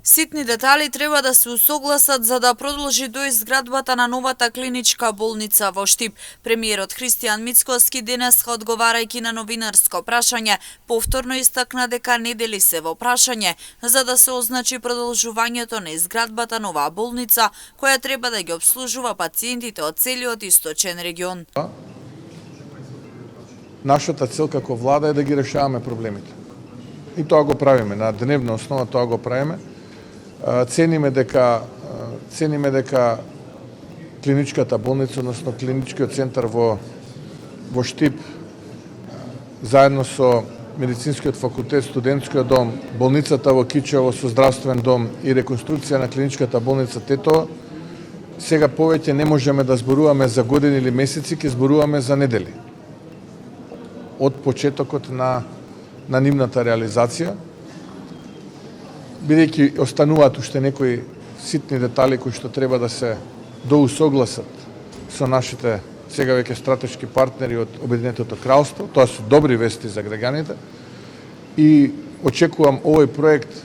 Ситни детали треба да се усогласат за да продолжи доизградбата на новата клиничка болница во Штип. Премиерот Христијан Мицкоски денес, одговарајќи на новинарско прашање, повторно истакна дека не дели се во прашање за да се означи продолжувањето на изградбата на оваа болница, која треба да ги обслужува пациентите од целиот источен регион. Нашата цел како влада е да ги решаваме проблемите. И тоа го правиме, на дневна основа тоа го правиме. Цениме дека клиничката болница, односно клиничкиот центар во Штип, заедно со медицинскиот факултет, студентскиот дом, болницата во Кичево со здравствен дом и реконструкција на клиничката болница Тетово, сега повеќе не можеме да зборуваме за години или месеци, ќе зборуваме за недели. Од почетокот на нивната реализација, бидејќи остануваат уште некои ситни детали кои што треба да се доусогласат со нашите сега веќе стратешки партнери од Обединетото кралство. Тоа се добри вести за граѓаните и очекувам овој проект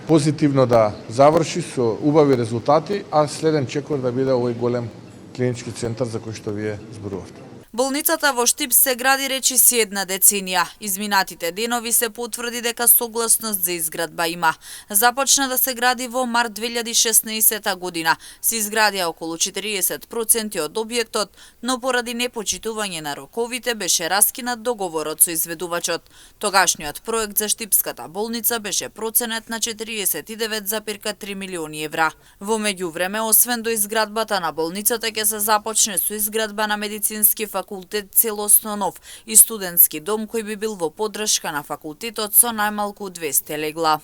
позитивно да заврши со убави резултати, а следен чекор да биде овој голем клинички центар за кој што вие зборувавте. Болницата во Штип се гради речиси една деценија. Изминатите денови се потврди дека согласност за изградба има. Започна да се гради во март 2016 година. Се изградија околу 40% од објектот, но поради непочитување на роковите беше раскинат договорот со изведувачот. Тогашниот проект за Штипската болница беше проценет на 49,3 милиони евра. Во меѓувреме, освен до изградбата на болницата, ќе се започне со изградба на медицински факултет целосно нов и студентски дом кој би бил во поддршка на факултетот со најмалку 200 легла.